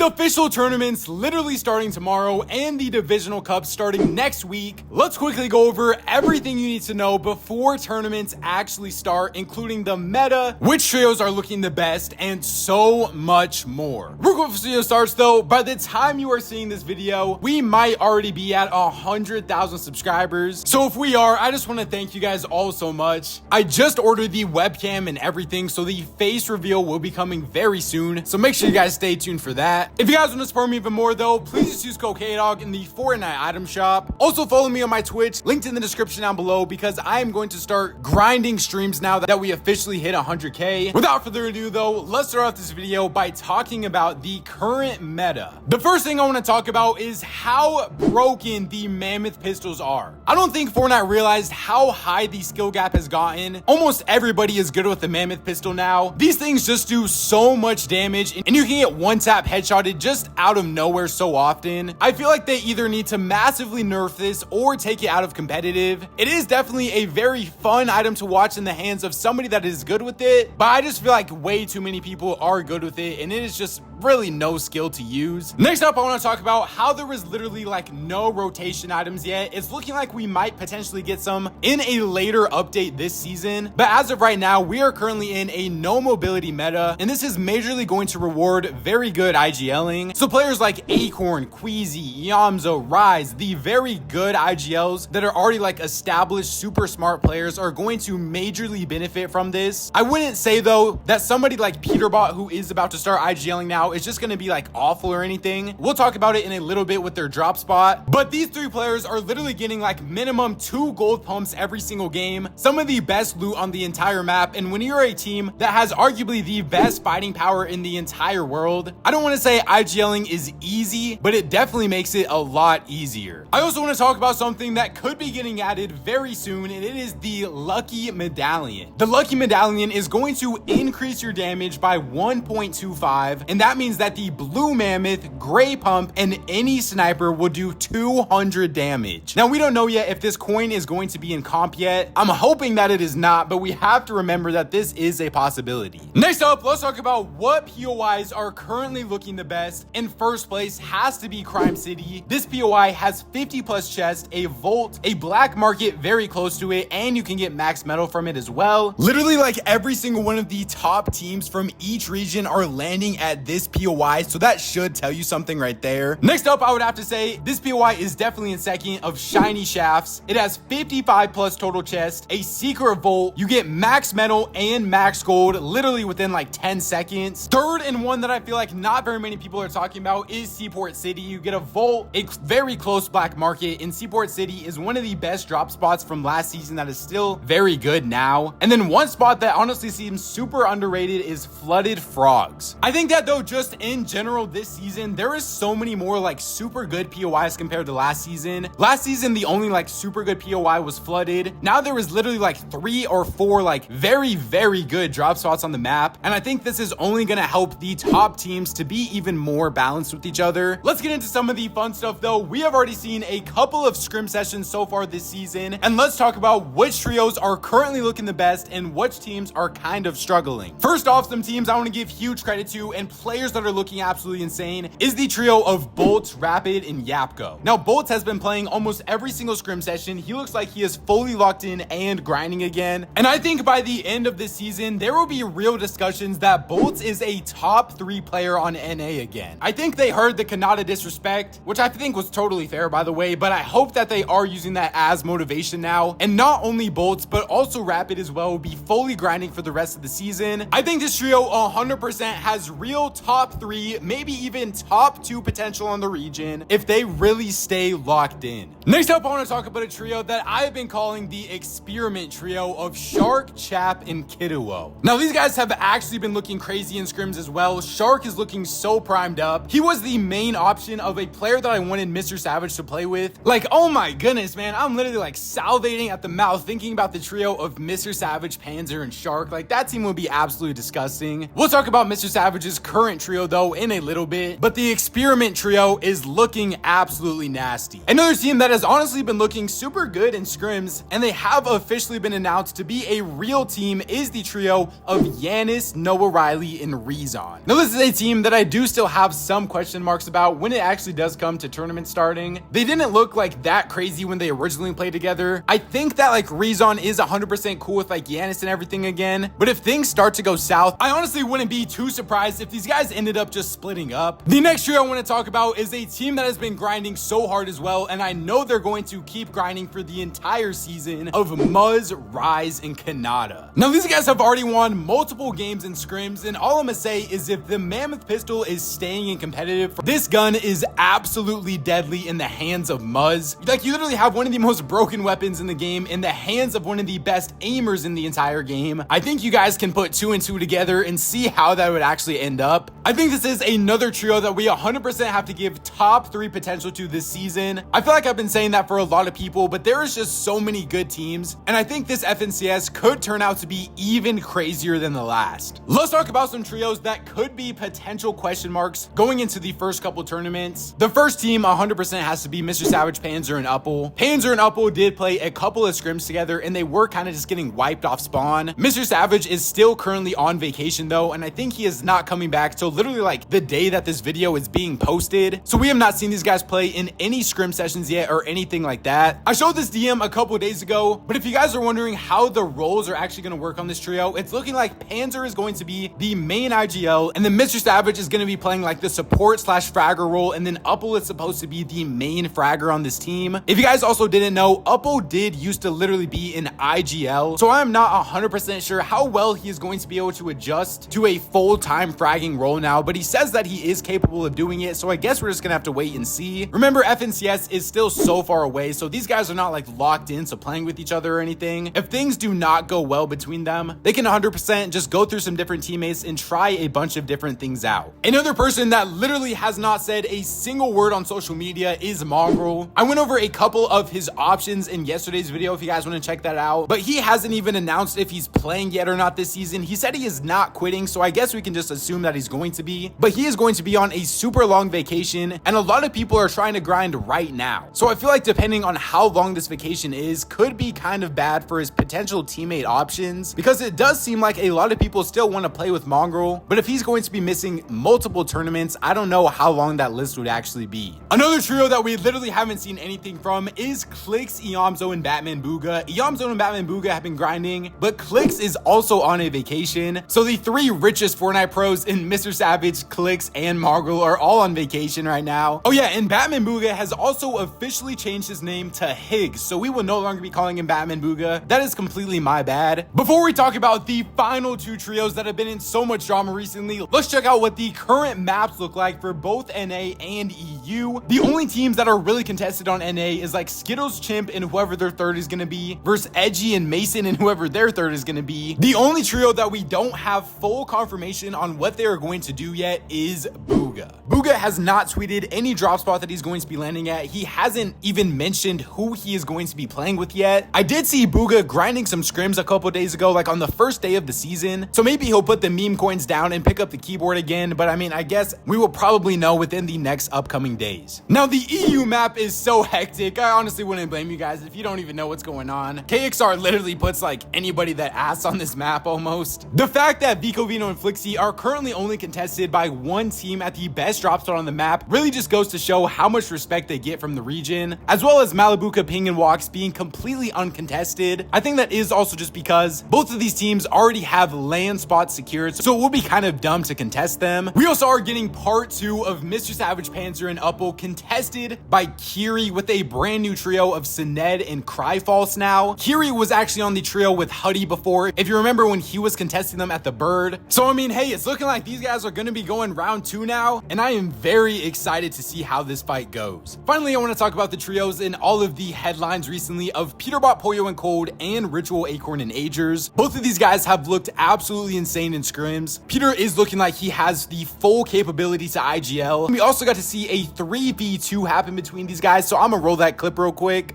With official tournaments literally starting tomorrow and the divisional cup starting next week, let's quickly go over everything you need to know before tournaments actually start, including the meta, which trios are looking the best, and so much more. Real quick before the video starts though, by the time you are seeing this video, we might already be at 100,000 subscribers. So if we are, I just want to thank you guys all so much. I just ordered the webcam and everything, so the face reveal will be coming very soon. So make sure you guys stay tuned for that. If you guys want to support me even more though, please just use code KDOG in the Fortnite item shop. Also follow me on my Twitch, linked in the description down below, because I am going to start grinding streams now that we officially hit 100K. Without further ado though, let's start off this video by talking about the current meta. The first thing I want to talk about is how broken the mammoth pistols are. I don't think Fortnite realized how high the skill gap has gotten. Almost everybody is good with the mammoth pistol now. These things just do so much damage, and you can get one tap headshotted just out of nowhere so often. I feel like they either need to massively nerf this or take it out of competitive. It is definitely a very fun item to watch in the hands of somebody that is good with it, but I just feel like way too many people are good with it, and it is just really no skill to use. Next up, I want to talk about how there is literally like no rotation items yet. It's looking like we might potentially get some in a later update this season, but as of right now, we are currently in a no mobility meta, and this is majorly going to reward very good IGLing. So players like Acorn, Queasy, Yamzo, Rise, the very good IGLs that are already like established super smart players, are going to majorly benefit from this. I wouldn't say though that somebody like Peterbot, who is about to start IGLing now, is just going to be like awful or anything. We'll talk about it in a little bit with their drop spot, but these three players are literally getting like minimum 2 gold pumps every single game, some of the best loot on the entire map, and when you're a team that has arguably the best fighting power in the entire world, I don't want to say IGLing is easy, but it definitely makes it a lot easier. I also want to talk about something that could be getting added very soon, and it is the Lucky Medallion. The Lucky Medallion is going to increase your damage by 1.25, and that means that the blue mammoth, gray pump, and any sniper will do 200 damage. Now, we don't know yet if this coin is going to be in comp yet. I'm hoping that it is not, but we have to remember that this is a possibility. Next up, let's talk about what POIs are currently looking the best. In first place has to be Crime City. This POI has 50 plus chest, a vault, a black market very close to it, and you can get max metal from it as well. Literally like every single one of the top teams from each region are landing at this POI, so that should tell you something right there. Next up, I would have to say this POI is definitely in second of Shiny Shafts. It has 55 plus total chest, a secret vault, you get max metal and max gold literally within like 10 seconds. Third, and one that I feel like not very many people are talking about, is Seaport City. You get a vault, a very close black market, and Seaport City is one of the best drop spots from last season that is still very good now. And then one spot that honestly seems super underrated is Flooded Frogs. I think that though, just in general this season, there is so many more like super good POIs compared to last season. Last season, the only like super good POI was Flooded. Now there is literally like 3 or 4 like very good drop spots on the map, and I think this is only going to help the top teams to be even more balanced with each other. Let's get into some of the fun stuff though. We have already seen a couple of scrim sessions so far this season, and let's talk about which trios are currently looking the best and which teams are kind of struggling. First off, some teams I want to give huge credit to and players that are looking absolutely insane is the trio of Bolts, Rapid, and Yapko. Now, Bolts has been playing almost every single scrim session. He looks like he is fully locked in and grinding again, and I think by the end of this season, there will be real discussions that Bolts is a top 3 player on NA again. I think they heard the Kanata disrespect, which I think was totally fair by the way, but I hope that they are using that as motivation now, and not only Bolts, but also Rapid as well will be fully grinding for the rest of the season. I think this trio 100% has real top 3, maybe even top 2 potential on the region if they really stay locked in. Next up, I want to talk about a trio that I've been calling the experiment trio of Shark, Chap, and Kiduo. Now, these guys have actually been looking crazy in scrims as well. Shark is looking so primed up. He was the main option of a player that I wanted Mr. Savage to play with. Like, oh my goodness, man, I'm literally like salivating at the mouth thinking about the trio of Mr. Savage, Panzer, and Shark. Like, that team would be absolutely disgusting. We'll talk about Mr. Savage's current trio though in a little bit, but the experiment trio is looking absolutely nasty. Another team that has honestly been looking super good in scrims, and they have officially been announced to be a real team, is the trio of Giannis, Noah Riley, and Rezon. Now this is a team that I do still have some question marks about when it actually does come to tournament starting. They didn't look like that crazy when they originally played together. I think that like Rezon is 100% cool with like Giannis and everything again, but if things start to go south, I honestly wouldn't be too surprised if these guys ended up just splitting up. The next trio I want to talk about is a team that has been grinding so hard as well, and I know they're going to keep grinding for the entire season, of Muzz, Rise, and Kanata. Now these guys have already won multiple games in scrims, and all I'm gonna say is if the Mammoth pistol is staying in competitive, this gun is absolutely deadly in the hands of Muzz. Like, you literally have one of the most broken weapons in the game in the hands of one of the best aimers in the entire game. I think you guys can put 2 and 2 together and see how that would actually end up. I think this is another trio that we 100% have to give top 3 potential to this season. I feel like I've been saying that for a lot of people, but there is just so many good teams, and I think this FNCS could turn out to be even crazier than the last. Let's talk about some trios that could be potential question marks going into the first couple tournaments. The first team 100% has to be Mr. Savage, Panzer, and Upple. Panzer and Upple did play a couple of scrims together, and they were kind of just getting wiped off spawn. Mr. Savage is still currently on vacation though, and I think he is not coming back till literally like the day that this video is being posted. So we have not seen these guys play in any scrim sessions yet or anything like that. I showed this DM a couple days ago, but if you guys are wondering how the roles are actually going to work on this trio, it's looking like Panzer is going to be the main IGL, and then Mr. Savage is going to be playing like the support slash fragger role, and then Upple is supposed to be the main fragger on this team. If you guys also didn't know, Upple did used to literally be in IGL, so I'm not 100% sure how well he is going to be able to adjust to a full-time fragging role now, but he says that he is capable of doing it, so I guess we're just gonna have to wait and see. Remember, FNCS is still so far away, so these guys are not like locked into playing with each other or anything. If things do not go well between them, they can 100% just go through some different teammates and try a bunch of different things out. Another person that literally has not said a single word on social media is Mongrel. I went over a couple of his options in yesterday's video if you guys want to check that out, but he hasn't even announced if he's playing yet or not this season. He said he is not quitting, so I guess we can just assume that he's going to be, but he is going to be on a super long vacation, and a lot of people are trying to grind right now. So I feel like depending on how long this vacation is, could be kind of bad for his potential teammate options, because it does seem like a lot of people still want to play with Mongrel, but if he's going to be missing multiple tournaments, I don't know how long that list would actually be. Another trio that we literally haven't seen anything from is Clix, Iamzo, and Batman Booga. Iamzo and Batman Booga have been grinding, but Clix is also on a vacation, so the 3 richest Fortnite pros in Mr. Savage, Clix, and Mongrel are all on vacation right now. Oh yeah, and Batman Booga has also officially changed his name to Higgs, so we will no longer be calling him Batman Booga. That is completely my bad. Before we talk about the final 2 trios that have been in so much drama recently, let's check out what the current maps look like for both NA and EU. The only teams that are really contested on NA is like Skittles, Chimp, and whoever their third is going to be, versus Edgy and Mason and whoever their third is going to be. The only trio that we don't have full confirmation on what they are going to do yet is Booga. Booga has not tweeted any drop spot that he's going to be landing at. He hasn't even mentioned who he is going to be playing with yet. I did see Booga grinding some scrims a couple days ago, like on the first day of the season, so maybe he'll put the meme coins down and pick up the keyboard again, but I mean, I guess we will probably know within the next upcoming days. Now the EU map is so hectic, I honestly wouldn't blame you guys if you don't even know what's going on. KXR literally puts like anybody that asks on this map almost. The fact that Vico, Vino, and Flixie are currently only contested by one team at the best drop spot on the map really just goes to show how much respect they get from the region, as well as Malibuca, Ping, and Walks being completely uncontested. I think that is also just because both of these teams already have land spots secured, so it would be kind of dumb to contest them. We also are getting part 2 of Mr. Savage, Panzer, and Upple contested by Kiri with a brand new trio of Sined and Cryfalse now. Kiri was actually on the trio with Huddy before, if you remember when he was contesting them at the Bird. So I mean, hey, it's looking like these guys are going to be going round 2 now, and I am very excited to see how this fight goes. Finally, I want to talk about the trios in all of the headlines recently of Peterbot, Pollo, and Cold, and Ritual, Acorn, and Agers. Both of these guys have looked absolutely insane in scrims. Peter is looking like he has the full capability to IGL. We also got to see a 3v2 happen between these guys, so I'm gonna roll that clip real quick.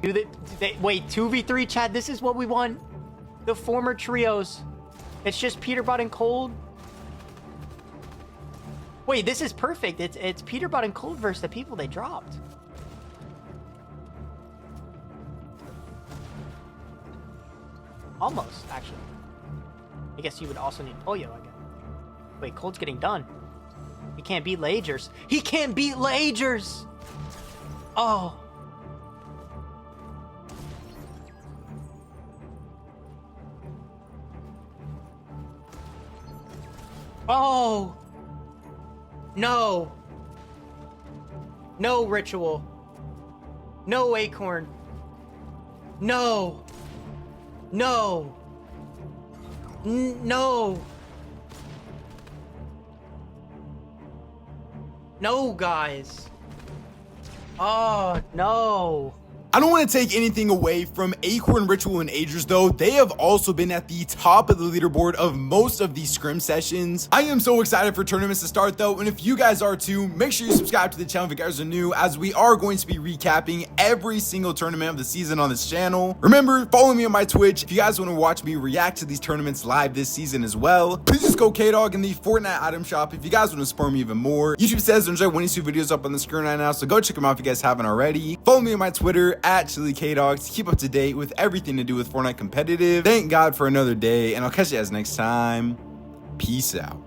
Wait, 2v3, Chad? This is what we want. The former trios. It's just Peterbot and Cold. Wait, this is perfect. It's Peterbot and Cold versus the people they dropped. Almost, actually. I guess you would also need Pollo, I guess. Wait, Cold's getting done. He can't beat Lagers. He can't beat Lagers! Oh. Oh. No. No ritual. No acorn. No. No. No. No, guys. Oh, no. I don't want to take anything away from Acorn, Ritual, and Agers though. They have also been at the top of the leaderboard of most of these Scrim sessions. I am so excited for tournaments to start though, and if you guys are too, make sure you subscribe to the channel if you guys are new, as we are going to be recapping every single tournament of the season on this channel. Remember, follow me on my Twitch if you guys want to watch me react to these tournaments live this season as well. Please just go K-Dog in the Fortnite item shop if you guys want to support me even more. YouTube says to enjoy winning 2 videos up on the screen right now, so go check them out if you guys haven't already. Follow me on my Twitter at Chili K-Dog to keep up to date with everything to do with Fortnite competitive. Thank God for another day, and I'll catch you guys next time. Peace out.